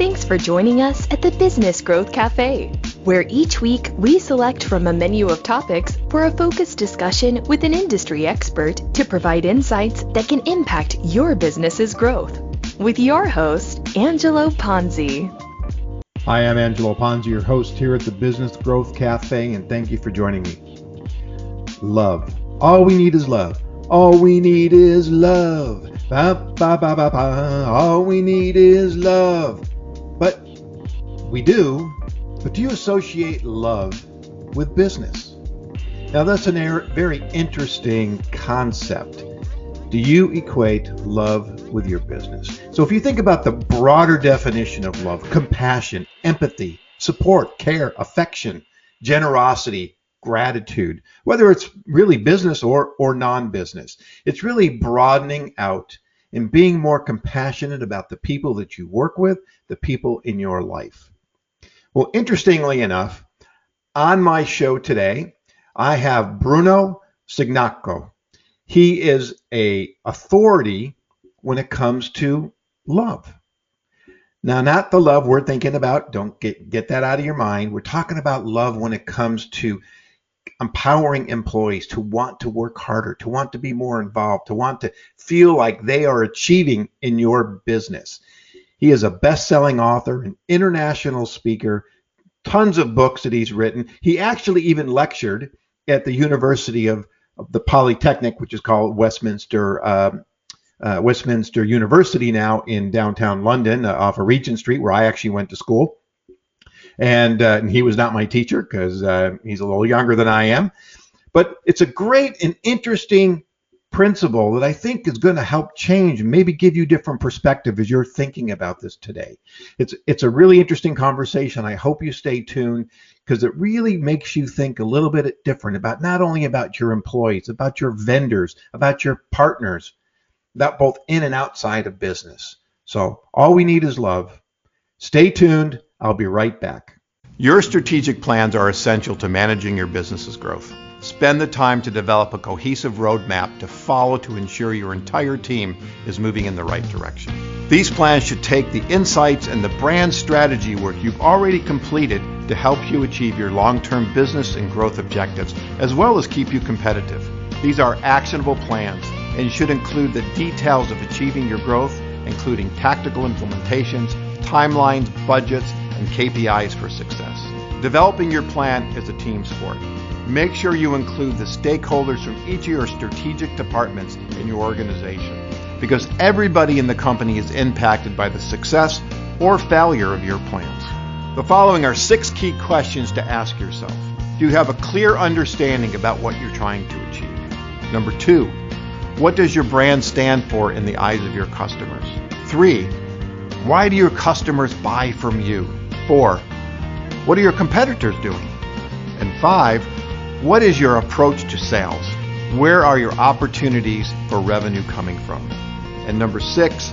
Thanks for joining us at the Business Growth Cafe, where each week we select from a menu of topics for a focused discussion with an industry expert to provide insights that can impact your business's growth. With your host, Angelo Ponzi. Hi, I'm Angelo Ponzi, your host here at the Business Growth Cafe, and thank you for joining me. Love. All we need is love. All we need is love. Ba, ba, ba, ba, ba. All we need is love. But we do. But do you associate love with business? Now that's a very interesting concept. Do you equate love with your business? So if you think about the broader definition of love, compassion, empathy, support, care, affection, generosity, gratitude, whether it's really business or non-business, it's really broadening out and being more compassionate about the people that you work with, the people in your life. Well, interestingly enough, on my show today, I have Bruno Cignacco. He is an authority when it comes to love. Now, not the love we're thinking about. Don't get that out of your mind. We're talking about love when it comes to empowering employees to want to work harder, to want to be more involved, to want to feel like they are achieving in your business. He is a best-selling author, an international speaker, tons of books that he's written. He actually even lectured at the University of the Polytechnic, which is called Westminster University now in downtown London, off of Regent Street, where I actually went to school. And he was not my teacher because he's a little younger than I am. But it's a great and interesting principle that I think is going to help change and maybe give you different perspective as you're thinking about this today. It's a really interesting conversation. I hope you stay tuned because it really makes you think a little bit different about not only about your employees, about your vendors, about your partners, about both in and outside of business. So all we need is love. Stay tuned. I'll be right back. Your strategic plans are essential to managing your business's growth. Spend the time to develop a cohesive roadmap to follow to ensure your entire team is moving in the right direction. These plans should take the insights and the brand strategy work you've already completed to help you achieve your long-term business and growth objectives, as well as keep you competitive. These are actionable plans and should include the details of achieving your growth, including tactical implementations, timelines, budgets, and KPIs for success. Developing your plan is a team sport. Make sure you include the stakeholders from each of your strategic departments in your organization, because everybody in the company is impacted by the success or failure of your plans. The following are 6 key questions to ask yourself. Do you have a clear understanding about what you're trying to achieve? Number 2, what does your brand stand for in the eyes of your customers? 3, why do your customers buy from you? 4, what are your competitors doing? And 5, what is your approach to sales? Where are your opportunities for revenue coming from? And number 6,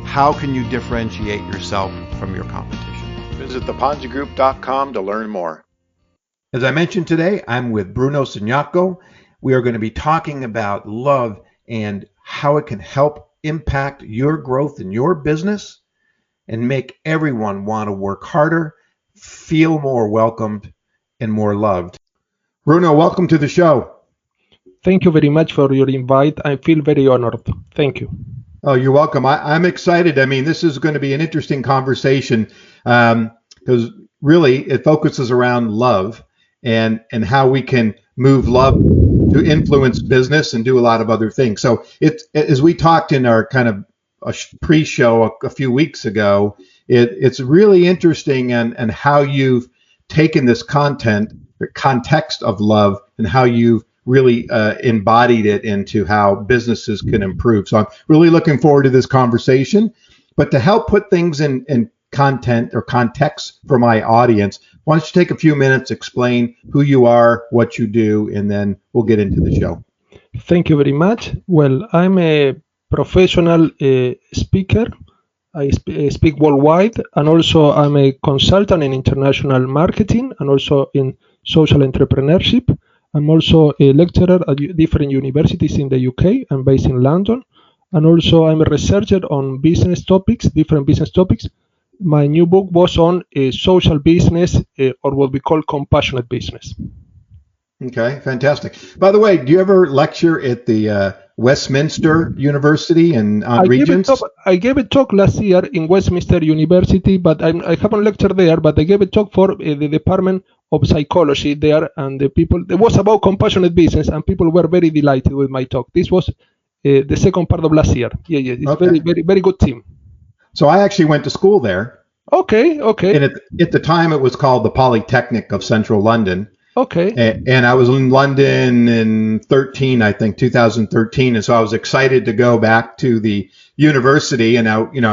how can you differentiate yourself from your competition? Visit theponzigroup.com to learn more. As I mentioned today, I'm with Bruno Cignacco. We are going to be talking about love and how it can help impact your growth in your business and make everyone want to work harder, feel more welcomed, and more loved. Bruno, welcome to the show. Thank you very much for your invite. I feel very honored. Thank you. Oh, you're welcome. I'm excited. I mean, this is going to be an interesting conversation because really it focuses around love and how we can move love to influence business and do a lot of other things. So as we talked in our kind of a pre-show a few weeks ago, it's really interesting and how you've taken this context of love and how you've really embodied it into how businesses can improve. So I'm really looking forward to this conversation. But to help put things in content or context for my audience, why don't you take a few minutes, explain who you are, what you do, and then we'll get into the show. Thank you very much. Well, I'm a professional speaker. I speak worldwide, and also I'm a consultant in international marketing and also in social entrepreneurship. I'm also a lecturer at different universities in the UK. I'm based in London. And also I'm a researcher on business topics, different business topics, My new book was on social business, or what we call compassionate business. Okay, fantastic. By the way, do you ever lecture at the Westminster University and on Regents? I gave a talk last year in Westminster University, but I haven't lectured there. But I gave a talk for the Department of Psychology there, and the people. It was about compassionate business, and people were very delighted with my talk. This was the second part of last year. Yeah, it's Okay. very good team. So I actually went to school there. Okay. And at the time, it was called the Polytechnic of Central London. Okay. And I was in London in 2013. And so I was excited to go back to the university. And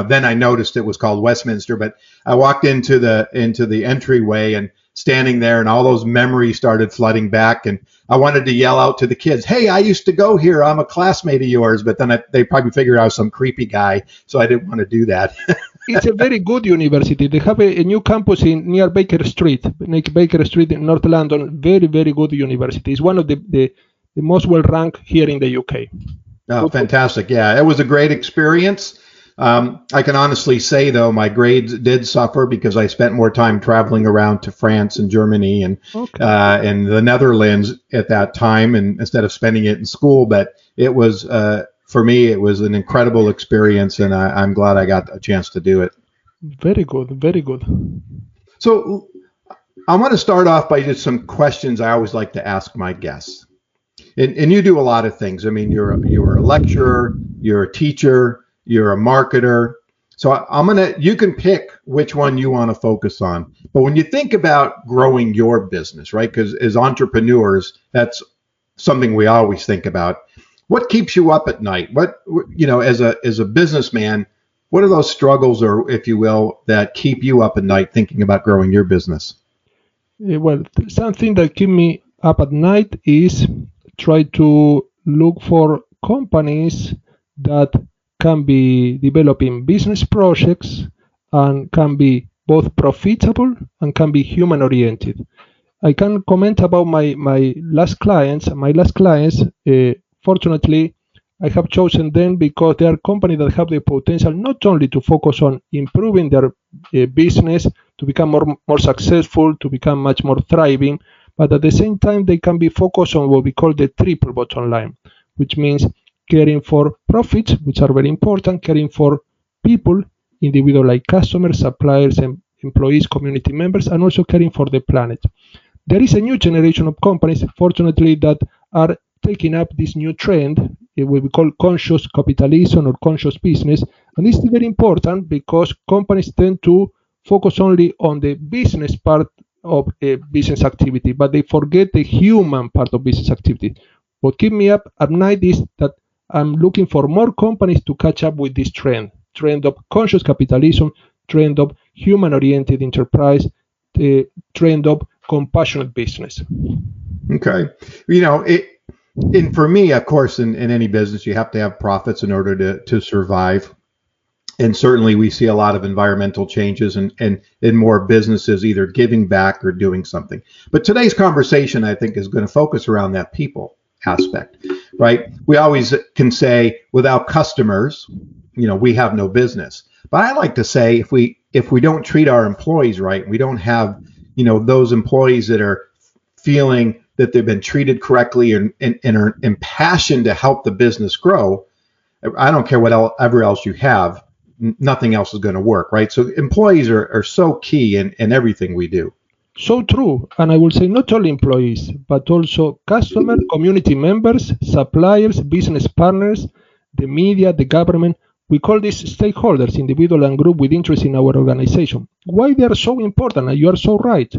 then I noticed it was called Westminster, but I walked into the entryway and standing there, and all those memories started flooding back. And I wanted to yell out to the kids, "Hey, I used to go here. I'm a classmate of yours." But then they probably figured I was some creepy guy, so I didn't want to do that. It's a very good university. They have a new campus near Baker Street in North London. Very, very good university. It's one of the most well ranked here in the UK. Oh, fantastic. Yeah, it was a great experience. I can honestly say, though, my grades did suffer because I spent more time traveling around to France and Germany and the Netherlands at that time, and instead of spending it in school. But it was, for me, it was an incredible experience, and I'm glad I got a chance to do it. Very good, very good. So I want to start off by just some questions I always like to ask my guests. And you do a lot of things. I mean, you're a lecturer, you're a teacher, you're a marketer. So you can pick which one you want to focus on. But when you think about growing your business, right? Because as entrepreneurs, that's something we always think about. What keeps you up at night? As a businessman, what are those struggles, or if you will, that keep you up at night thinking about growing your business? Well, something that keep me up at night is try to look for companies that can be developing business projects and can be both profitable and can be human oriented. I can comment about my last clients. Fortunately, I have chosen them because they are companies that have the potential not only to focus on improving their business, to become more successful, to become much more thriving, but at the same time, they can be focused on what we call the triple bottom line, which means caring for profits, which are very important, caring for people, individuals like customers, suppliers, and employees, community members, and also caring for the planet. There is a new generation of companies, fortunately, that are taking up this new trend, what we call conscious capitalism or conscious business. And this is very important because companies tend to focus only on the business part of a business activity, but they forget the human part of business activity. What keeps me up at night is that I'm looking for more companies to catch up with this trend of conscious capitalism, trend of human-oriented enterprise, the trend of compassionate business. Okay. And for me, of course, in any business, you have to have profits in order to survive. And certainly we see a lot of environmental changes and in more businesses either giving back or doing something. But today's conversation, I think, is going to focus around that people aspect, right? We always can say without customers, we have no business. But I like to say if we don't treat our employees right, we don't have, those employees that are feeling that they've been treated correctly and are impassioned to help the business grow, I don't care whatever else you have, nothing else is going to work, right? So employees are so key in everything we do. So true. And I will say not only employees, but also customer, community members, suppliers, business partners, the media, the government. We call these stakeholders, individual and group with interest in our organization. Why they are so important? And you are so right.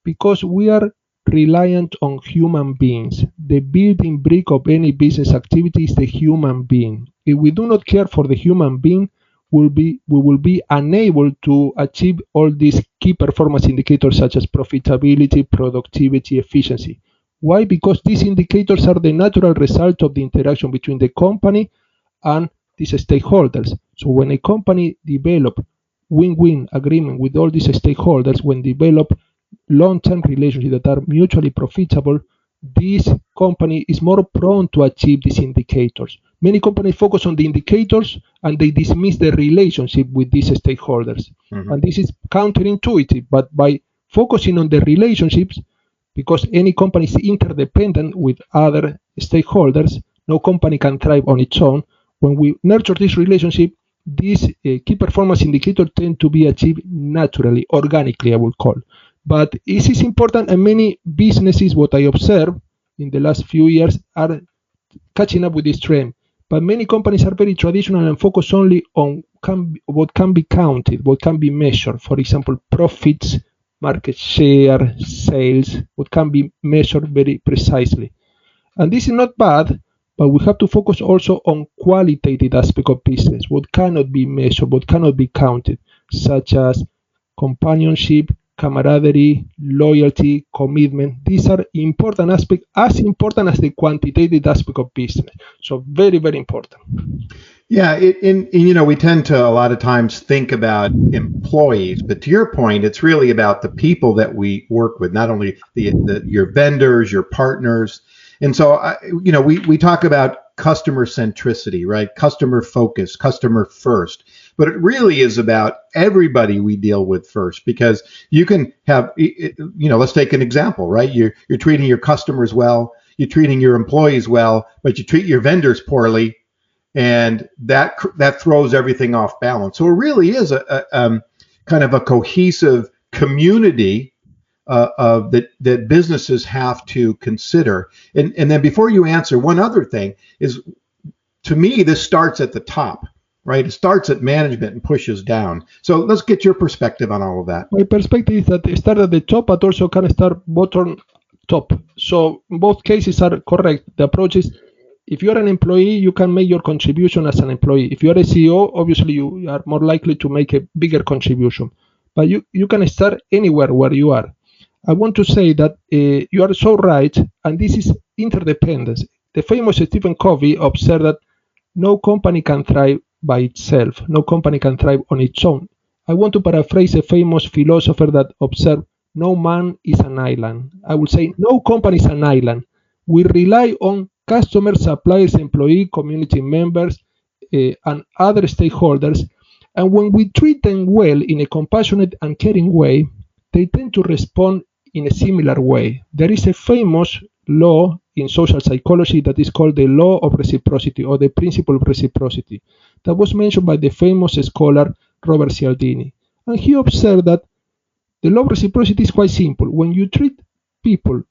Because we are reliant on human beings. The building brick of any business activity is the human being. If we do not care for the human being, we will be unable to achieve all these key performance indicators such as profitability, productivity, efficiency. Why? Because these indicators are the natural result of the interaction between the company and these stakeholders. So when a company develops win-win agreement with all these stakeholders, when develop long-term relationships that are mutually profitable, this company is more prone to achieve these indicators. Many companies focus on the indicators and they dismiss the relationship with these stakeholders. Mm-hmm. And this is counterintuitive, but by focusing on the relationships, because any company is interdependent with other stakeholders, no company can thrive on its own. When we nurture this relationship, these key performance indicators tend to be achieved naturally, organically, I would call. But this is important, and many businesses, what I observe in the last few years, are catching up with this trend. But many companies are very traditional and focus only on what can be counted, what can be measured. For example, profits, market share, sales, what can be measured very precisely. And this is not bad, but we have to focus also on qualitative aspect of business, what cannot be measured, what cannot be counted, such as companionship, camaraderie, loyalty, commitment. These are important aspects, as important as the quantitative aspect of business. So very, very important. Yeah, we tend to a lot of times think about employees, but to your point, it's really about the people that we work with, not only your vendors, your partners. And so, we talk about customer centricity, right? Customer focus, customer first. But it really is about everybody we deal with first, because you can have, let's take an example, right? You're treating your customers well, you're treating your employees well, but you treat your vendors poorly, and that throws everything off balance. So it really is a kind of a cohesive community that businesses have to consider. And then before you answer, one other thing is, to me, this starts at the top, right? It starts at management and pushes down. So let's get your perspective on all of that. My perspective is that it starts at the top, but also can start bottom top. So both cases are correct. The approach is, if you're an employee, you can make your contribution as an employee. If you're a CEO, obviously you are more likely to make a bigger contribution. But you can start anywhere where you are. I want to say that you are so right, and this is interdependence. The famous Stephen Covey observed that no company can thrive by itself. No company can thrive on its own. I want to paraphrase a famous philosopher that observed, no man is an island. I would say no company is an island. We rely on customers, suppliers, employee, community members, and other stakeholders. And when we treat them well in a compassionate and caring way, they tend to respond in a similar way. There is a famous law in social psychology that is called the law of reciprocity, or the principle of reciprocity, that was mentioned by the famous scholar Robert Cialdini. And he observed that the law of reciprocity is quite simple. When you treat people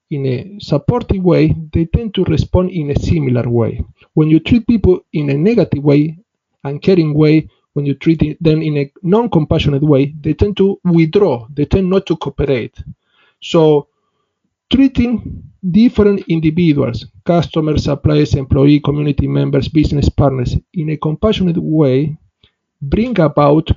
in a supportive way, they tend to respond in a similar way. When you treat people in a negative way and caring way, when you treat them in a non-compassionate way, they tend to withdraw, they tend not to cooperate. So treating different individuals, customers, suppliers, employee, community members, business partners, in a compassionate way, bring about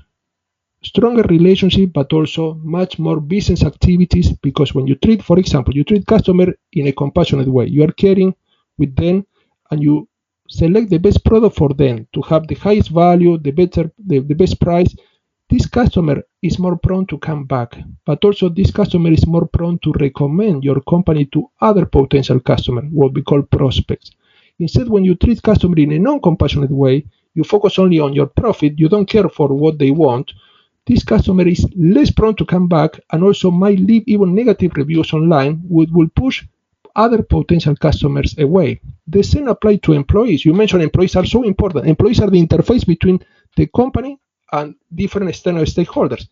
stronger relationship, but also much more business activities, because when you treat, for example, you treat customer in a compassionate way, you are caring with them, and you select the best product for them to have the highest value, the best price. This customer is more prone to come back, but also this customer is more prone to recommend your company to other potential customers, what we call prospects. Instead, when you treat customer in a non-compassionate way, you focus only on your profit, you don't care for what they want. This customer is less prone to come back, and also might leave even negative reviews online, which will push other potential customers away. The same applies to employees. You mentioned employees are so important. Employees are the interface between the company and different external stakeholders.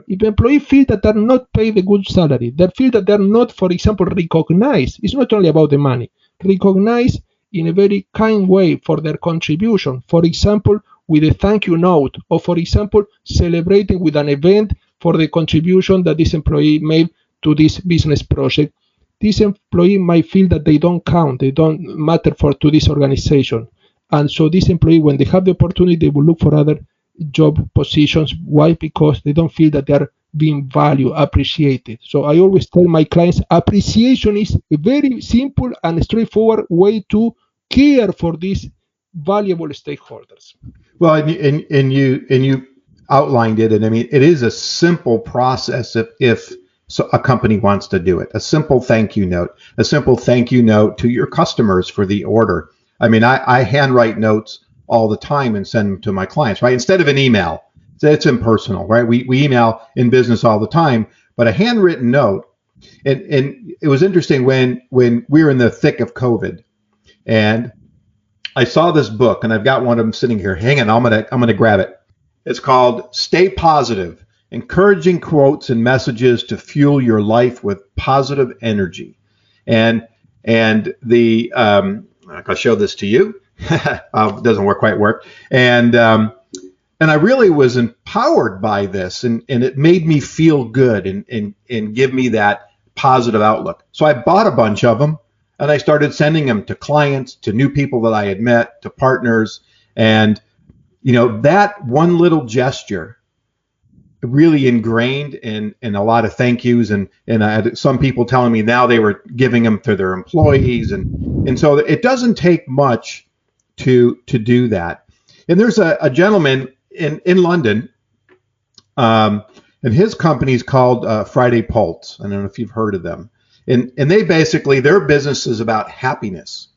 If employees feel that they're not paid a good salary, they feel that they're not, for example, recognized, it's not only about the money, recognized in a very kind way for their contribution, for example, with a thank you note, or for example, celebrating with an event for the contribution that this employee made to this business project, this employee might feel that they don't count, they don't matter to this organization. And so this employee, when they have the opportunity, they will look for other job positions. Why? Because they don't feel that they are being valued, appreciated. So I always tell my clients, appreciation is a very simple and straightforward way to care for these valuable stakeholders. Well, and you outlined it, and I mean, it is a simple process if a company wants to do it. A simple thank you note to your customers for the order. I mean, I handwrite notes all the time and send them to my clients, right? Instead of an email, it's impersonal, right? We email in business all the time, but a handwritten note. And it was interesting when we were in the thick of COVID, and I saw this book, and I've got one of them sitting here. Hang on, I'm gonna grab it. It's called "Stay Positive: Encouraging Quotes and Messages to Fuel Your Life with Positive Energy." And the I'll show this to you. It doesn't quite work. And I really was empowered by this, and it made me feel good and give me that positive outlook. So I bought a bunch of them, and I started sending them to clients, to new people that I had met, to partners. And, that one little gesture really ingrained in a lot of thank yous. And I had some people telling me now they were giving them to their employees. And so it doesn't take much to do that. And there's a gentleman in London, and his company is called Friday Pulse. I don't know if you've heard of them. And they basically, their business is about happiness,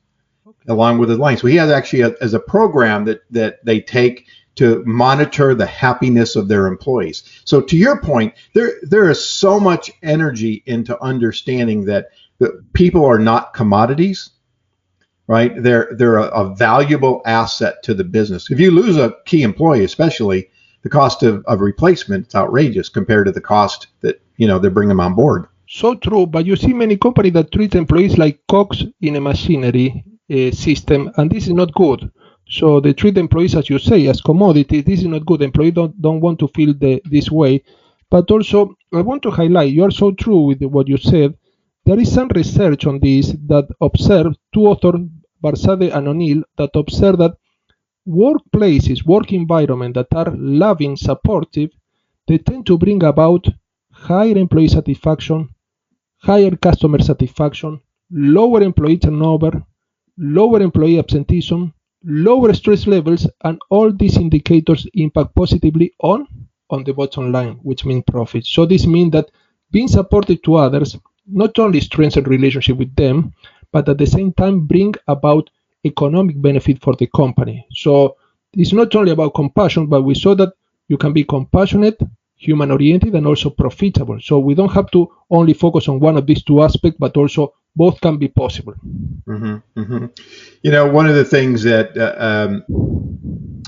along with his line. So he has actually as a program that they take to monitor the happiness of their employees. So to your point, there is so much energy into understanding that people are not commodities, right? They're a valuable asset to the business. If you lose a key employee, especially, the cost of replacement is outrageous compared to the cost that they bring them on board. So true, but you see many companies that treat employees like cogs in a machinery system, and this is not good. So they treat employees, as you say, as commodity. This is not good. Employees don't want to feel this way. But also, I want to highlight, you are so true with what you said. There is some research on this that observed, two authors, Barsade and O'Neill, that observe that workplaces, work environment that are loving, supportive, they tend to bring about higher employee satisfaction, higher customer satisfaction, lower employee turnover, lower employee absenteeism, lower stress levels, and all these indicators impact positively on the bottom line, which means profit. So this means that being supportive to others not only strengthens relationship with them, but at the same time bring about economic benefit for the company. So it's not only about compassion, but we saw that you can be compassionate, human-oriented, and also profitable. So we don't have to only focus on one of these two aspects, but also both can be possible. Mm-hmm, mm-hmm. One of the things that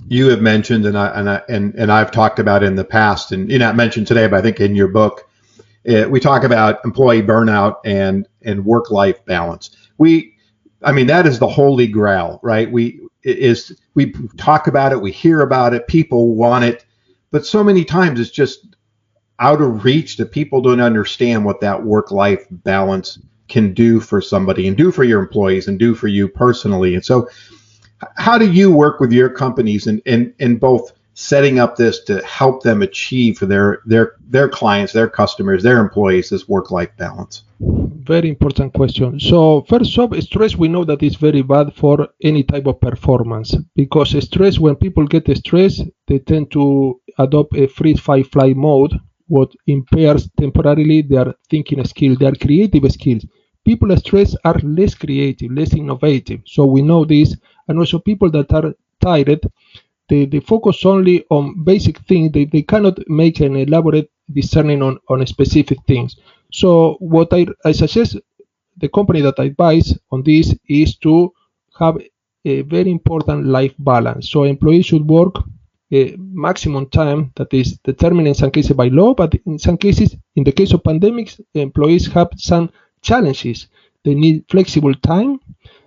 you have mentioned, and I've talked about in the past, and you're not mentioned today, but I think in your book, we talk about employee burnout and work-life balance. That is the holy grail, right? We talk about it, we hear about it, people want it, but so many times it's just out of reach that people don't understand what that work-life balance can do for somebody and do for your employees and do for you personally. And so how do you work with your companies in both setting up this to help them achieve for their clients, their customers, their employees, this work-life balance? Very important question. So first off, stress, we know that is very bad for any type of performance, because stress, when people get stressed, they tend to adopt a freeze, fight, flight mode, what impairs temporarily their thinking skill, their creative skills. People stressed are less creative, less innovative. So we know this. And also people that are tired, they focus only on basic things. They cannot make an elaborate discerning on specific things. So what I suggest the company that I advise on this is to have a very important life balance. So employees should work a maximum time that is determined in some cases by law, but in some cases, in the case of pandemics, employees have some challenges. They need flexible time.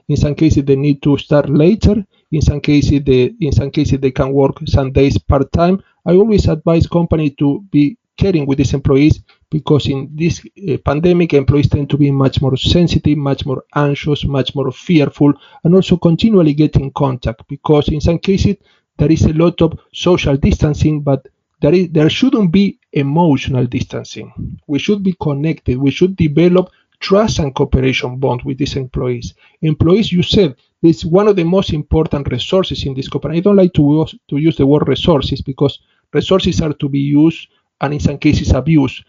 In some cases, they need to start later. In some cases, they can work some days part-time. I always advise companies to be caring with these employees, because in this pandemic, employees tend to be much more sensitive, much more anxious, much more fearful, and also continually get in contact, because in some cases, there is a lot of social distancing, but there shouldn't be emotional distancing. We should be connected. We should develop trust and cooperation bond with these employees. Employees, you said, is one of the most important resources in this company. I don't like to use the word resources, because resources are to be used and in some cases abused.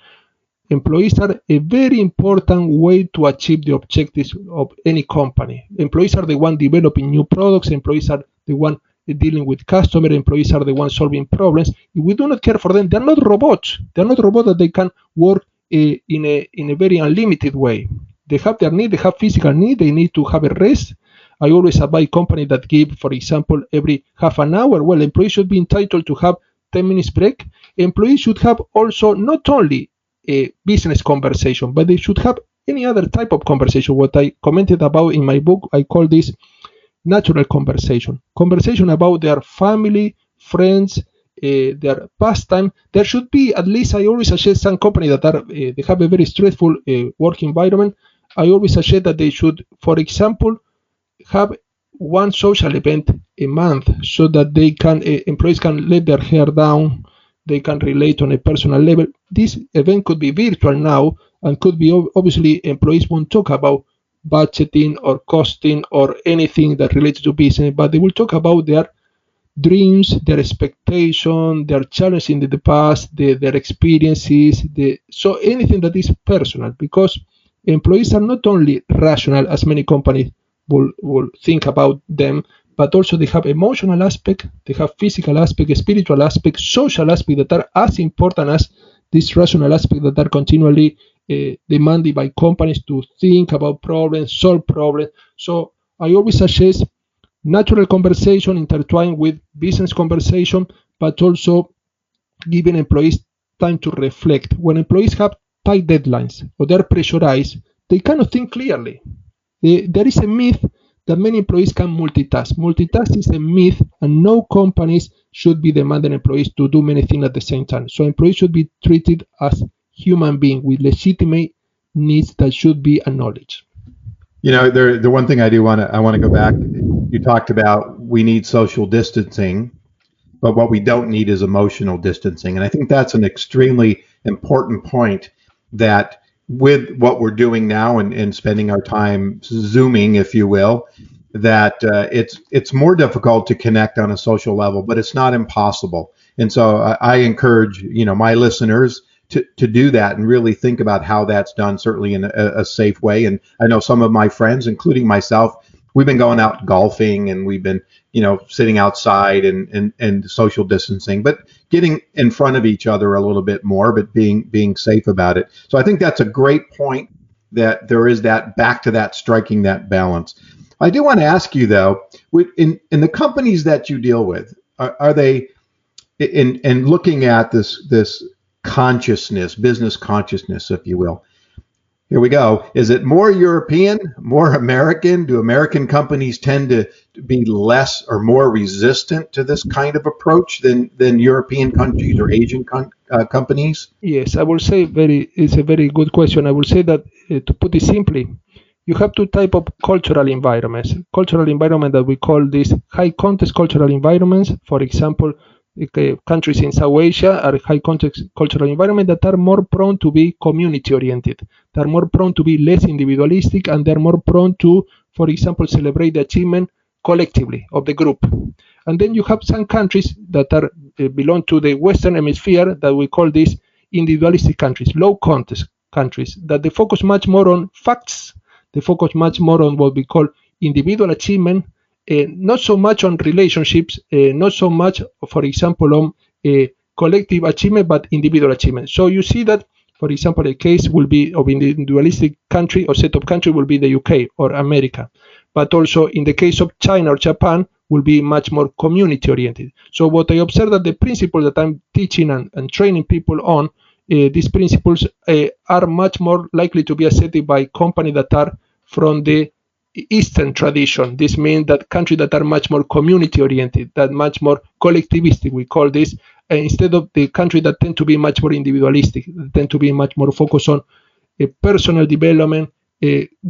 employees are a very important way to achieve the objectives of any company. Employees are the one developing new products. Employees are the one dealing with customers. Employees are the ones solving problems. If we do not care for them, they're not robots. They're not robots that they can work in a very unlimited way. They have their need. They have physical need. They need to have a rest. I always advise companies that give, for example, every half an hour. Well, employees should be entitled to have 10 minutes break. Employees should have also not only a business conversation, but they should have any other type of conversation. What I commented about in my book, I call this natural conversation. Conversation about their family, friends, their pastime. There should be at least, I always suggest some companies that are they have a very stressful work environment. I always suggest that they should, for example, have one social event a month so that they can employees can let their hair down, they can relate on a personal level. This event could be virtual now and could be obviously employees won't talk about budgeting or costing or anything that relates to business, but they will talk about their dreams, their expectation, their challenges in the past, their experiences, so anything that is personal, because employees are not only rational as many companies will think about them, but also they have emotional aspect, they have physical aspect, spiritual aspect, social aspect that are as important as this rational aspect that are continually demanded by companies to think about problems, solve problems. So I always suggest natural conversation intertwined with business conversation, but also giving employees time to reflect. When employees have tight deadlines or they're pressurized, they cannot think clearly. There is a myth that many employees can multitask. Multitask is a myth, and no companies should be demanding employees to do many things at the same time. So employees should be treated as human beings with legitimate needs that should be acknowledged. You know, the one thing I want to go back. You talked about we need social distancing, but what we don't need is emotional distancing, and I think that's an extremely important point. That with what we're doing now and spending our time Zooming, if you will, that it's more difficult to connect on a social level, but it's not impossible. And so I encourage my listeners to do that and really think about how that's done, certainly in a safe way. And I know some of my friends, including myself, we've been going out golfing and we've been, sitting outside and social distancing, but getting in front of each other a little bit more, but being safe about it. So I think that's a great point, that there is that back to that striking that balance. I do want to ask you though, in the companies that you deal with, are they in looking at this consciousness, business consciousness, if you will? Here we go. Is it more European, more American? Do American companies tend to be less or more resistant to this kind of approach than European countries or Asian companies? Yes, I will say it's a very good question. I will say that to put it simply, you have two types of cultural environments. Cultural environment that we call these high context cultural environments. For example, countries in South Asia are high context cultural environment that are more prone to be community oriented. They are more prone to be less individualistic, and they're more prone to, for example, celebrate the achievement collectively of the group. And then you have some countries that are belong to the Western Hemisphere that we call these individualistic countries, low context countries, that they focus much more on facts. They focus much more on what we call individual achievement, not so much on relationships, not so much, for example, on collective achievement, but individual achievement. So you see that, for example, a case will be of individualistic country or set of country will be the UK or America. But also in the case of China or Japan will be much more community oriented. So what I observe that the principles that I'm teaching and training people on, these principles are much more likely to be accepted by companies that are from the Eastern tradition. This means that countries that are much more community oriented, that much more collectivistic, we call this, instead of the countries that tend to be much more individualistic, that tend to be much more focused on personal development,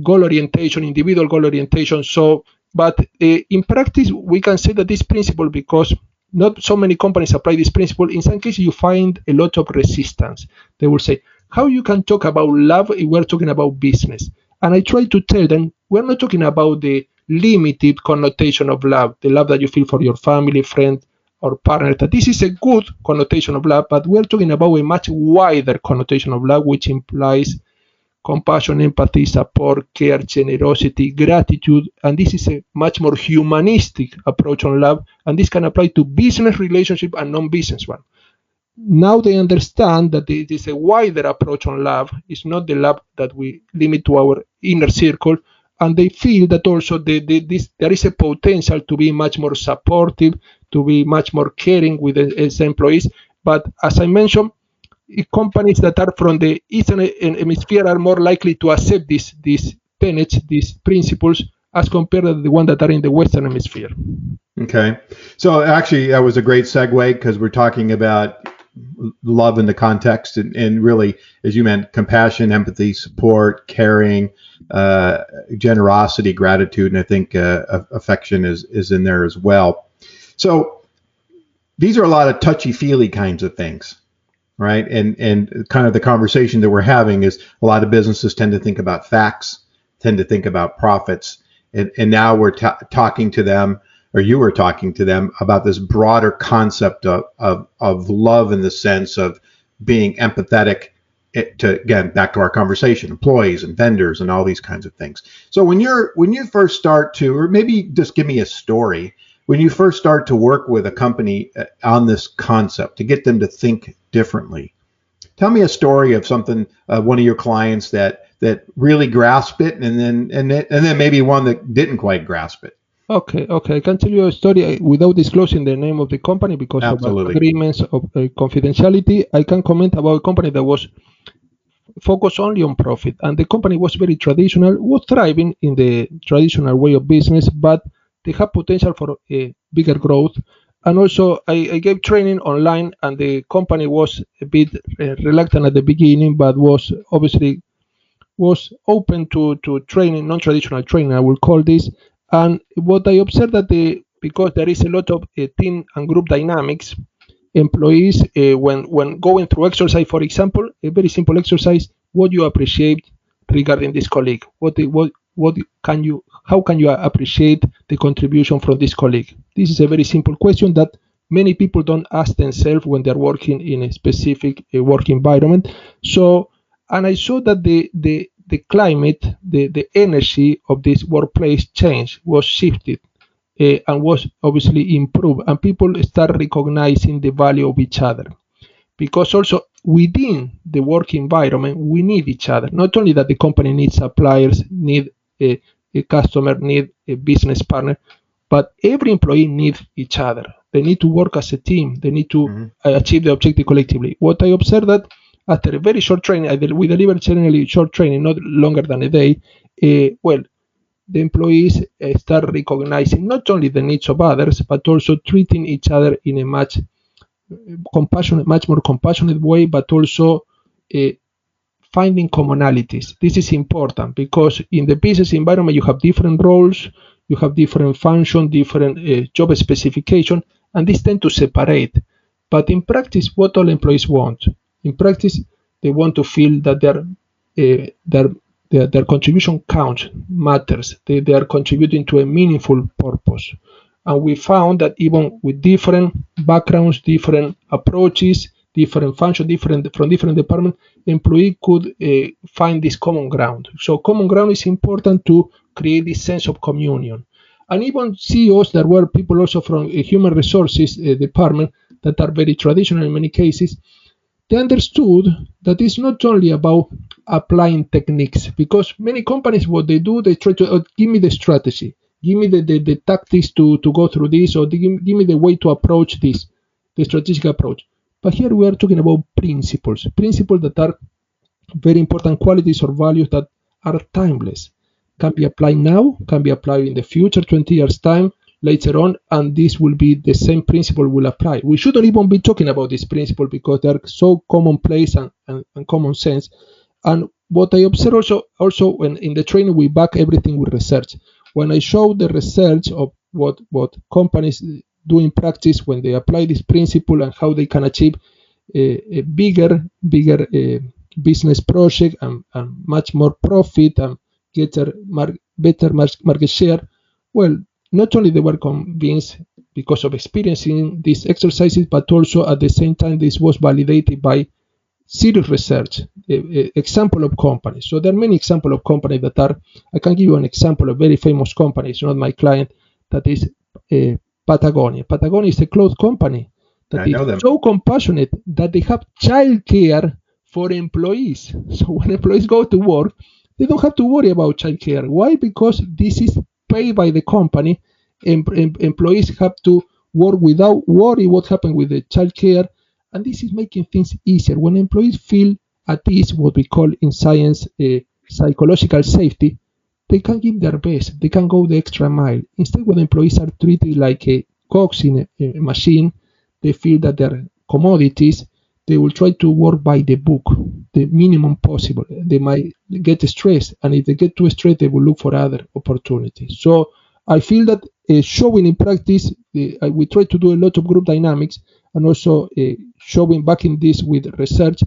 goal orientation, individual goal orientation. So, but in practice, we can say that this principle, because not so many companies apply this principle, in some cases you find a lot of resistance. They will say, how you can talk about love if we're talking about business? And I try to tell them, we're not talking about the limited connotation of love, the love that you feel for your family, friends, or partner, that this is a good connotation of love, but we're talking about a much wider connotation of love, which implies compassion, empathy, support, care, generosity, gratitude, and this is a much more humanistic approach on love, and this can apply to business relationship and non-business one. Now they understand that it is a wider approach on love. It's not the love that we limit to our inner circle, and they feel that also there is a potential to be much more supportive, to be much more caring with its employees. But as I mentioned, companies that are from the Eastern Hemisphere are more likely to accept these tenets, these principles, as compared to the ones that are in the Western Hemisphere. Okay. So actually, that was a great segue, because we're talking about love in the context, and really, as you meant, compassion, empathy, support, caring, generosity, gratitude, and I think affection is in there as well. So these are a lot of touchy-feely kinds of things, right? And kind of the conversation that we're having is a lot of businesses tend to think about facts, tend to think about profits, and now we're talking to them, or you were talking to them about this broader concept of love, in the sense of being empathetic to, again, back to our conversation, employees and vendors and all these kinds of things. So when you first start to, or maybe just give me a story, when you first start to work with a company on this concept to get them to think differently, tell me a story of something, one of your clients that really grasped it, and then maybe one that didn't quite grasp it. Okay. I can tell you a story without disclosing the name of the company because Absolutely. of agreements of confidentiality. I can comment about a company that was focused only on profit, and the company was very traditional, was thriving in the traditional way of business, but they have potential for a bigger growth. And also, I gave training online, and the company was a bit reluctant at the beginning, but was open to training, non-traditional training, I will call this. And what I observed that because there is a lot of team and group dynamics, employees, when going through exercise, for example, a very simple exercise, what you appreciate regarding this colleague, how can you appreciate the contribution from this colleague? This is a very simple question that many people don't ask themselves when they're working in a specific work environment. So, and I saw that the climate, the energy of this workplace change, was shifted and was obviously improved, and people start recognizing the value of each other. Because also within the work environment, we need each other. Not only that the company needs suppliers, need a customer, need a business partner, but every employee needs each other. They need to work as a team. They need to achieve the objective collectively. What I observed that after a very short training, we deliver generally short training, not longer than a day, the employees start recognizing not only the needs of others, but also treating each other in a much more compassionate way, but also finding commonalities. This is important because in the business environment, you have different roles, you have different functions, different job specification, and these tend to separate. But in practice, what all employees want? In practice, they want to feel that their contribution counts, matters. They are contributing to a meaningful purpose. And we found that even with different backgrounds, different approaches, different functions, from different departments, employee could find this common ground. So common ground is important to create this sense of communion. And even CEOs that were people also from a human resources department that are very traditional in many cases, they understood that it's not only about applying techniques, because many companies, what they do, they try to give me the strategy, give me the tactics to go through this, or give me the way to approach this, the strategic approach. But here we are talking about principles that are very important qualities or values that are timeless, can be applied now, can be applied in the future, 20 years time, later on, and this will be the same principle will apply. We shouldn't even be talking about this principle because they're so commonplace and common sense. And what I observe also when in the training, we back everything with research. When I show the research of what companies do in practice when they apply this principle and how they can achieve a bigger business project and much more profit and get better market share, well, not only they were convinced because of experiencing these exercises, but also at the same time this was validated by serious research, example of companies. So there are many examples of companies that are, I can give you an example of very famous company. It's not my client, that is Patagonia. Patagonia is a clothes company that is so compassionate that they have child care for employees. So when employees go to work, they don't have to worry about child care. Why? Because this is paid by the company. Employees have to work without worry what happened with the child care. And this is making things easier. When employees feel at ease, what we call in science psychological safety, they can give their best. They can go the extra mile. Instead, when employees are treated like a cogs in a machine, they feel that they're commodities. They will try to work by the book, the minimum possible. They might get stressed, and if they get too stressed, they will look for other opportunities. So I feel that showing in practice, we try to do a lot of group dynamics, and also showing back in this with research,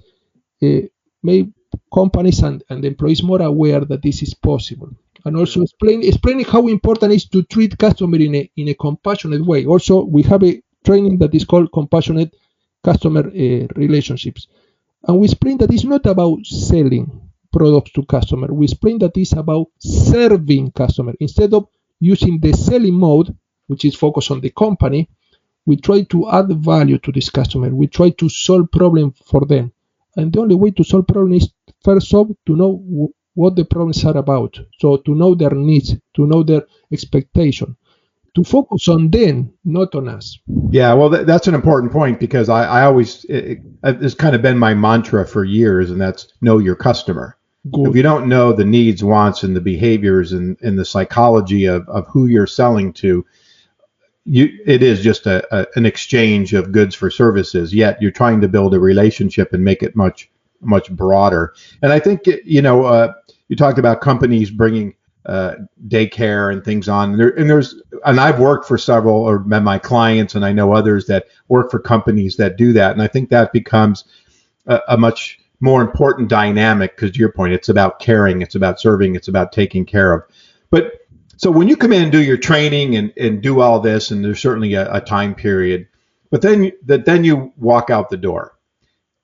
make companies and employees more aware that this is possible. And also explaining how important it is to treat customer in a compassionate way. Also, we have a training that is called compassionate customer relationships. And we explain that it's not about selling products to customer. We explain that it's about serving customer. Instead of using the selling mode, which is focused on the company, we try to add value to this customer. We try to solve problems for them. And the only way to solve problems is first off to know what the problems are about. So to know their needs, to know their expectation, to focus on them, not on us. Yeah, well, that's an important point, because I always, it's kind of been my mantra for years, and that's know your customer. Good. If you don't know the needs, wants, and the behaviors and the psychology of who you're selling to, it is just an exchange of goods for services, yet you're trying to build a relationship and make it much, much broader. And I think, you talked about companies bringing daycare and things on, and I've worked for several, or met my clients, and I know others that work for companies that do that. And I think that becomes a much more important dynamic, because to your point, it's about caring, it's about serving, it's about taking care of. But so when you come in and do your training and do all this, and there's certainly a time period, but then you walk out the door.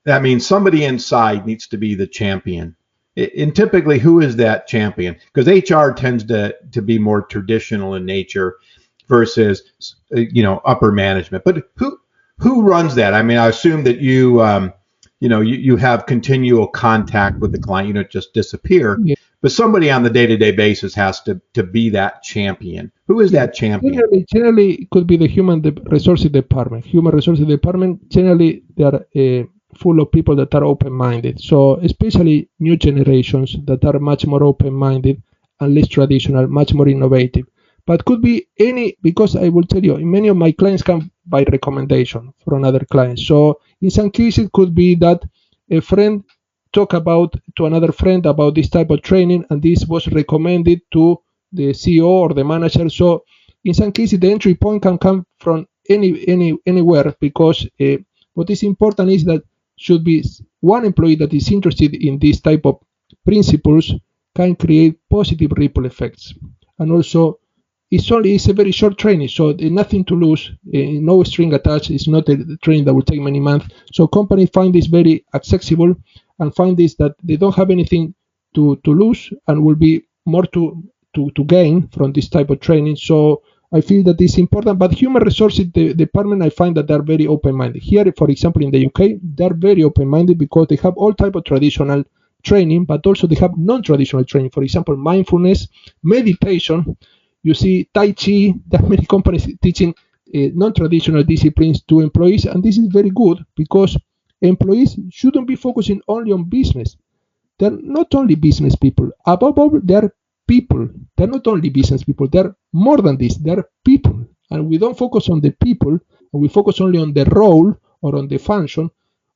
That means somebody inside needs to be the champion. And typically, who is that champion? Because HR tends to be more traditional in nature versus, upper management. But who runs that? I mean, I assume that you have continual contact with the client. You don't just disappear. Yeah. But somebody on the day-to-day basis has to be that champion. Who is that champion? Generally, it could be the human resources department. Human resources department, generally, they are full of people that are open-minded. So especially new generations that are much more open-minded and less traditional, much more innovative. But could be because I will tell you, many of my clients come by recommendation from other clients. So in some cases, it could be that a friend talk to another friend about this type of training, and this was recommended to the CEO or the manager. So in some cases, the entry point can come from anywhere, because what is important is that should be one employee that is interested in this type of principles can create positive ripple effects. And also, it's a very short training, so nothing to lose, no string attached. It's not a training that will take many months. So companies find this very accessible and find this that they don't have anything to lose, and will be more to gain from this type of training. So I feel that it's important. But human resources department, I find that they're very open-minded. Here, for example, in the UK, they're very open-minded because they have all type of traditional training, but also they have non-traditional training. For example, mindfulness, meditation. You see Tai Chi, there are many companies teaching non-traditional disciplines to employees, and this is very good because employees shouldn't be focusing only on business. They're not only business people. Above all, they're people. They're not only business people. They're more than this. They're people. And we don't focus on the people, and we focus only on the role or on the function.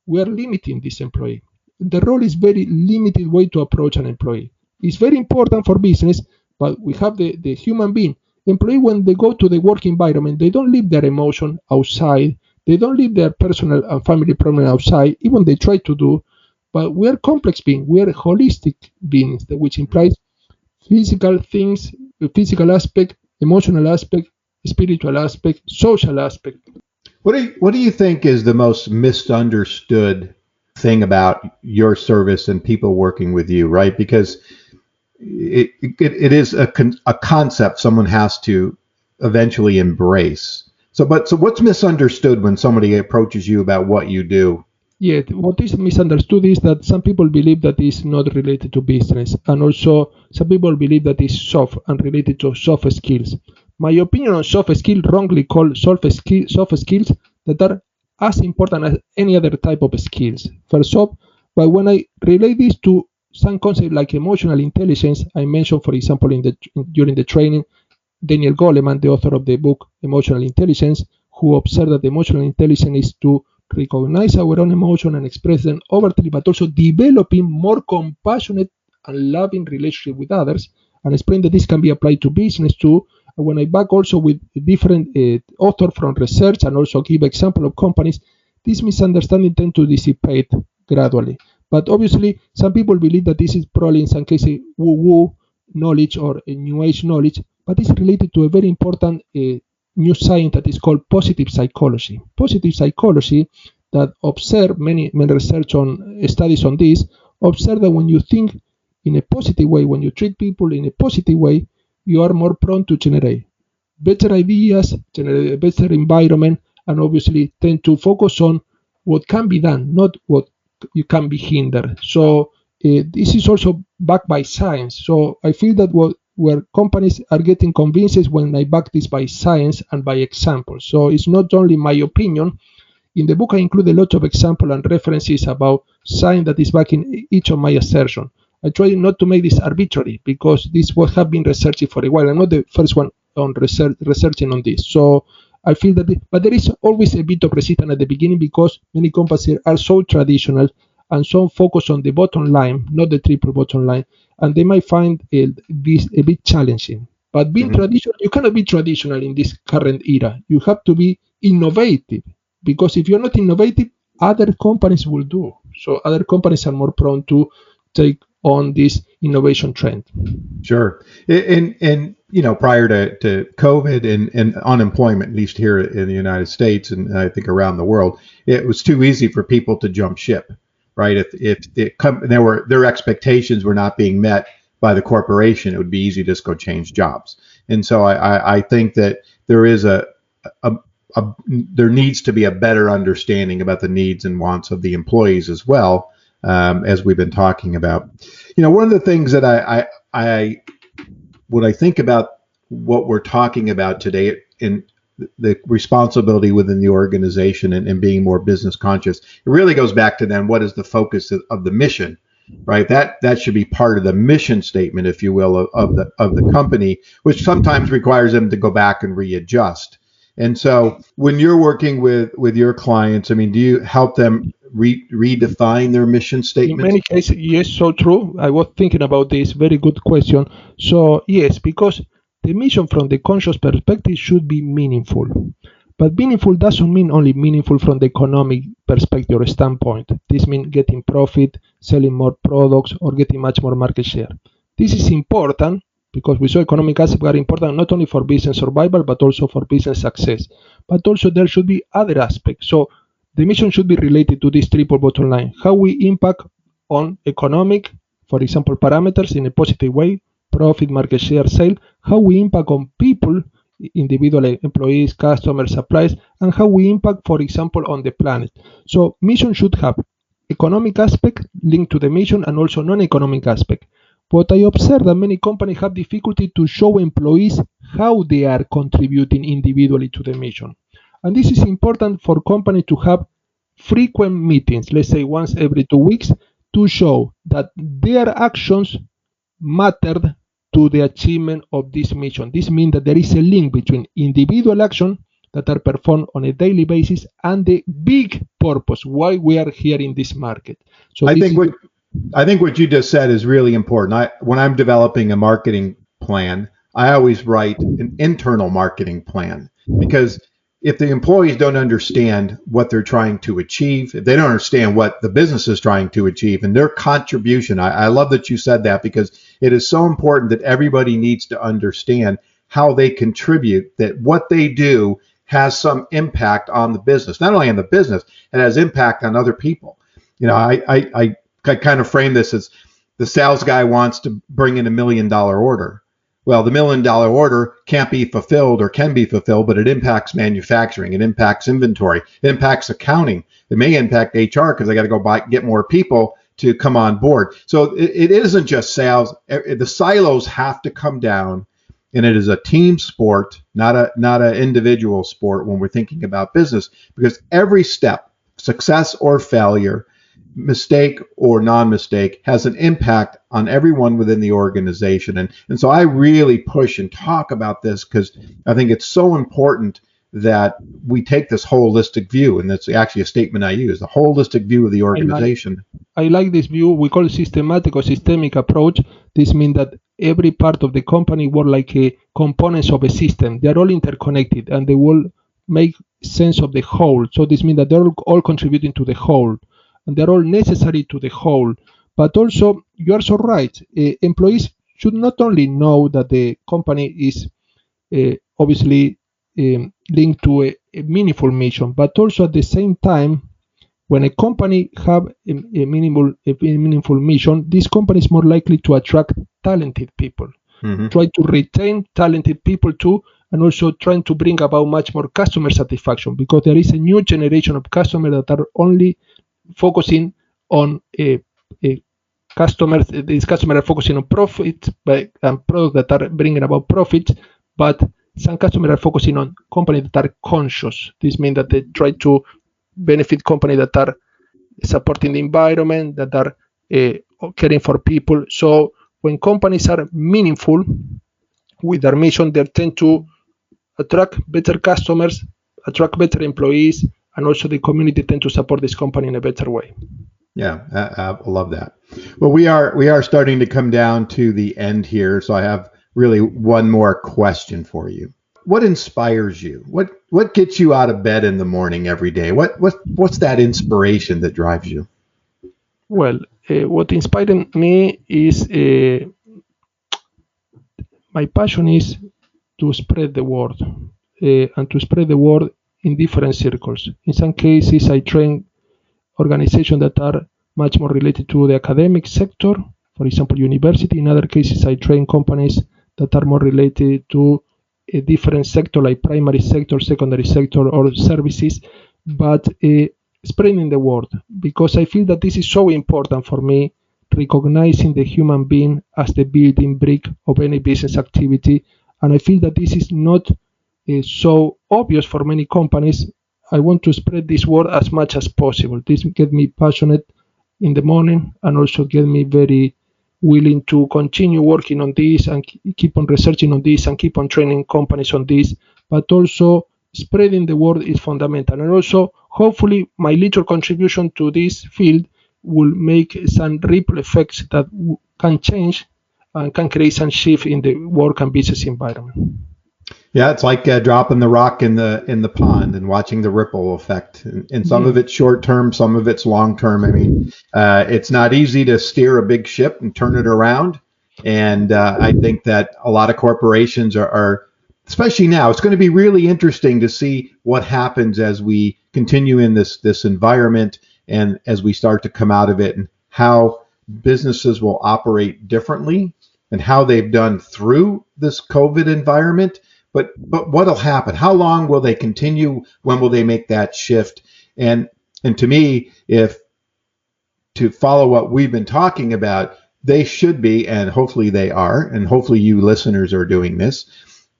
We are limiting this employee. The role is very limited way to approach an employee. It's very important for business, but we have the human being. Employee, when they go to the work environment, they don't leave their emotion outside. They don't leave their personal and family problem outside, even they try to do. But we are complex beings. We are holistic beings, which implies physical things, physical aspect, emotional aspect, spiritual aspect, social aspect. What do you think is the most misunderstood thing about your service and people working with you, right? Because it is a concept someone has to eventually embrace. So what's misunderstood when somebody approaches you about what you do? Yeah, what is misunderstood is that some people believe that it's not related to business, and also some people believe that it's soft and related to soft skills. My opinion on soft skills, wrongly called soft skills, that are as important as any other type of skills. First off, but when I relate this to some concept like emotional intelligence, I mentioned, for example, during the training, Daniel Goleman, the author of the book Emotional Intelligence, who observed that emotional intelligence is to recognize our own emotion and express them overtly, but also developing more compassionate and loving relationship with others, and explain that this can be applied to business too. And when I back also with different author from research and also give example of companies, this misunderstanding tend to dissipate gradually. But obviously, some people believe that this is probably in some cases woo-woo knowledge or a new age knowledge, but it's related to a very important new science that is called positive psychology. Positive psychology that observe many research on studies on this, observe that when you think in a positive way, when you treat people in a positive way, you are more prone to generate better ideas, generate a better environment, and obviously tend to focus on what can be done, not what you can be hindered. So this is also backed by science. So I feel that where companies are getting convinced is when I back this by science and by examples. So it's not only my opinion. In the book, I include a lot of examples and references about science that is backing each of my assertions. I try not to make this arbitrary because this was have been researched for a while. I'm not the first one on researching on this. So I feel that, but there is always a bit of resistance at the beginning because many companies are so traditional and so focused on the bottom line, not the triple bottom line, and they might find this a bit challenging. But being traditional, you cannot be traditional in this current era. You have to be innovative, because if you're not innovative, other companies will do. So other companies are more prone to take on this innovation trend. Sure. And prior to COVID and unemployment, at least here in the United States and I think around the world, it was too easy for people to jump ship, right? If their expectations were not being met by the corporation, it would be easy to just go change jobs. And so I think that there is there needs to be a better understanding about the needs and wants of the employees as well, as we've been talking about. One of the things that when I think about what we're talking about today in the responsibility within the organization and being more business conscious, it really goes back to then what is the focus of the mission, right? That should be part of the mission statement, if you will, of the company, which sometimes requires them to go back and readjust. And so when you're working with your clients, I mean, do you help them redefine their mission statement? In many cases, yes, so true. I was thinking about this. Very good question. So yes, because the mission from the conscious perspective should be meaningful. But meaningful doesn't mean only meaningful from the economic perspective or standpoint. This means getting profit, selling more products, or getting much more market share. This is important because we saw economic aspects are important not only for business survival, but also for business success. But also there should be other aspects. So the mission should be related to this triple bottom line. How we impact on economic, for example, parameters in a positive way, profit, market share, sale, how we impact on people, individual employees, customers, suppliers, and how we impact, for example, on the planet. So mission should have economic aspect linked to the mission and also non-economic aspect. But I observe that many companies have difficulty to show employees how they are contributing individually to the mission. And this is important for companies to have frequent meetings, let's say once every 2 weeks, to show that their actions mattered to the achievement of this mission. This means that there is a link between individual action that are performed on a daily basis and the big purpose, why we are here in this market. So I think what you just said is really important. When I'm developing a marketing plan, I always write an internal marketing plan, because if the employees don't understand what they're trying to achieve, if they don't understand what the business is trying to achieve and their contribution, I love that you said that, because it is so important that everybody needs to understand how they contribute, that what they do has some impact on the business. Not only on the business, it has impact on other people. I kind of frame this as the sales guy wants to bring in $1 million order. Well, the $1 million order can't be fulfilled or can be fulfilled, but it impacts manufacturing. It impacts inventory. It impacts accounting. It may impact HR because I got to go get more people to come on board. So it isn't just sales. The silos have to come down, and it is a team sport, not an individual sport when we're thinking about business, because every step, success or failure, mistake or non-mistake, has an impact on everyone within the organization. And so I really push and talk about this because I think it's so important that we take this holistic view. And that's actually a statement I use, the holistic view of the organization. I like this view. We call it systematic or systemic approach. This means that every part of the company work like a components of a system. They're all interconnected and they will make sense of the whole. So this means that they're all contributing to the whole. And they're all necessary to the whole. But also, you are so right. Employees should not only know that the company is obviously linked to a meaningful mission, but also at the same time, when a company have a meaningful mission, this company is more likely to attract talented people. Mm-hmm. Try to retain talented people too, and also trying to bring about much more customer satisfaction, because there is a new generation of customers that are only focusing on customers. These customers are focusing on profit and products that are bringing about profits, but some customers are focusing on companies that are conscious. This means that they try to benefit companies that are supporting the environment, that are caring for people. So when companies are meaningful with their mission, they tend to attract better customers, attract better employees, and also the community tend to support this company in a better way. Yeah, I love that. Well, we are starting to come down to the end here, so I have really one more question for you. What inspires you? What gets you out of bed in the morning every day? What's that inspiration that drives you? Well, what inspired me is my passion is to spread the word, and to spread the word in different circles. In some cases, I train organizations that are much more related to the academic sector, for example, university. In other cases, I train companies that are more related to a different sector, like primary sector, secondary sector, or services, but spreading the word, because I feel that this is so important for me, recognizing the human being as the building brick of any business activity. And I feel that this is not so obvious for many companies. I want to spread this word as much as possible. This gets me passionate in the morning, and also get me very willing to continue working on this and keep on researching on this and keep on training companies on this. But also spreading the word is fundamental. And also, hopefully, my little contribution to this field will make some ripple effects that can change and can create some shift in the work and business environment. Yeah, it's like dropping the rock in the pond and watching the ripple effect. And some of it's short term, some of it's long term. I mean, it's not easy to steer a big ship and turn it around. And I think that a lot of corporations are, especially now, it's going to be really interesting to see what happens as we continue in this environment and as we start to come out of it, and how businesses will operate differently and how they've done through this COVID environment. But what'll happen? How long will they continue? When will they make that shift? And to me, if to follow what we've been talking about, they should be, and hopefully they are, and hopefully you listeners are doing this,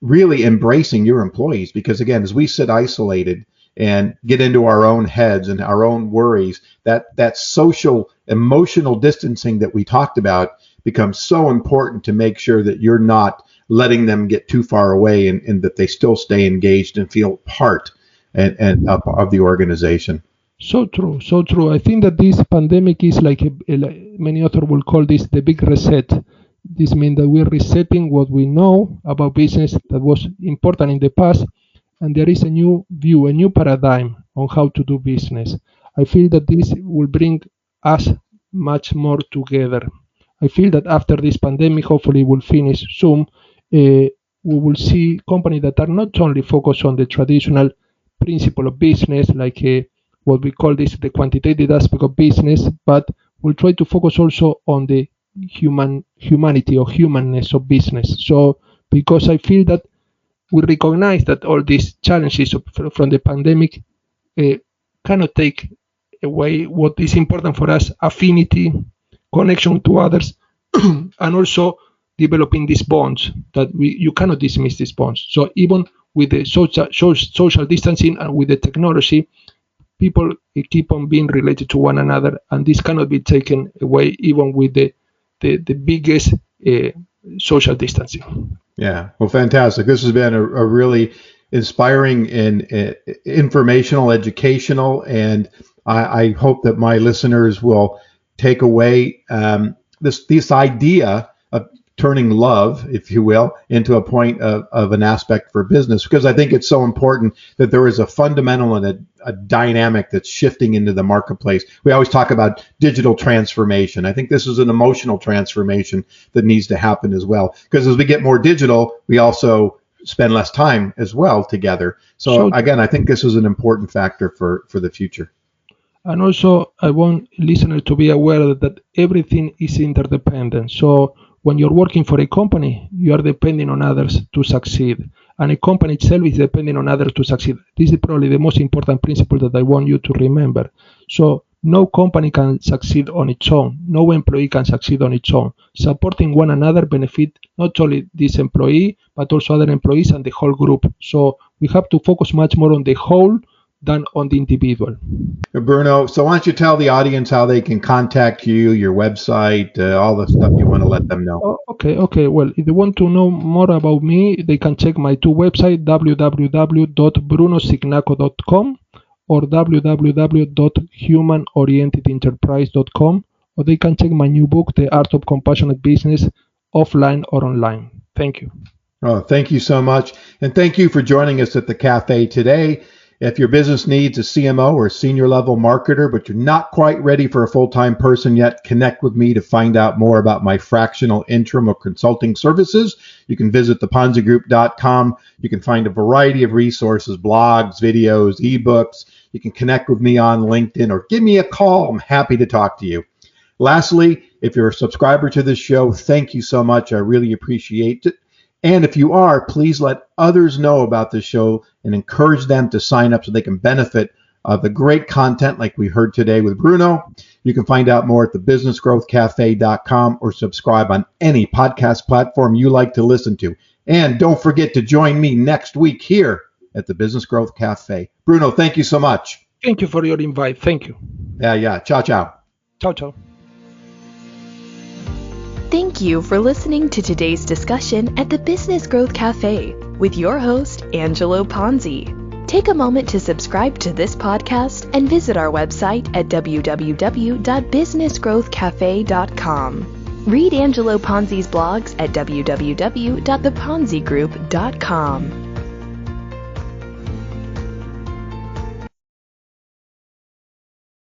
really embracing your employees. Because again, as we sit isolated and get into our own heads and our own worries, that social emotional distancing that we talked about becomes so important to make sure that you're not letting them get too far away, and that they still stay engaged and feel part and of the organization. So true, so true. I think that this pandemic is like many authors will call this the big reset. This means that we're resetting what we know about business that was important in the past, and there is a new view, a new paradigm on how to do business. I feel that this will bring us much more together. I feel that after this pandemic, hopefully will finish soon, we will see companies that are not only focused on the traditional principle of business, like what we call this the quantitative aspect of business, but we'll try to focus also on the humanity or humanness of business. So because I feel that we recognize that all these challenges from the pandemic cannot take away what is important for us: affinity, connection to others, and also developing these bonds that you cannot dismiss these bonds. So even with the social distancing and with the technology, people keep on being related to one another, and this cannot be taken away even with the biggest social distancing. Yeah, well, fantastic. This has been a really inspiring and informational, educational, and I hope that my listeners will take away this idea of turning love, if you will, into a point of an aspect for business, because I think it's so important that there is a fundamental and a dynamic that's shifting into the marketplace. We always talk about digital transformation. I think this is an emotional transformation that needs to happen as well, because as we get more digital, we also spend less time as well together. So again, I think this is an important factor for the future. And also, I want listeners to be aware that everything is interdependent. So when you're working for a company, you are depending on others to succeed. And a company itself is depending on others to succeed. This is probably the most important principle that I want you to remember. So no company can succeed on its own. No employee can succeed on its own. Supporting one another benefit not only this employee, but also other employees and the whole group. So we have to focus much more on the whole than on the individual. Bruno, so why don't you tell the audience how they can contact you, your website, all the stuff you want to let them know. Okay. Well, if they want to know more about me, they can check my two websites, www.brunocignacco.com or www.humanorientedenterprise.com, or they can check my new book, The Art of Compassionate Business, offline or online. Thank you. Oh, thank you so much. And thank you for joining us at the cafe today. If your business needs a CMO or a senior level marketer, but you're not quite ready for a full-time person yet, connect with me to find out more about my fractional interim or consulting services. You can visit theponzigroup.com. You can find a variety of resources, blogs, videos, ebooks. You can connect with me on LinkedIn or give me a call. I'm happy to talk to you. Lastly, if you're a subscriber to this show, thank you so much. I really appreciate it. And if you are, please let others know about this show and encourage them to sign up so they can benefit of the great content like we heard today with Bruno. You can find out more at thebusinessgrowthcafe.com or subscribe on any podcast platform you like to listen to. And don't forget to join me next week here at the Business Growth Cafe. Bruno, thank you so much. Thank you for your invite. Thank you. Yeah. Ciao. Ciao. Thank you for listening to today's discussion at the Business Growth Cafe with your host, Angelo Ponzi. Take a moment to subscribe to this podcast and visit our website at www.businessgrowthcafe.com. Read Angelo Ponzi's blogs at www.theponzigroup.com.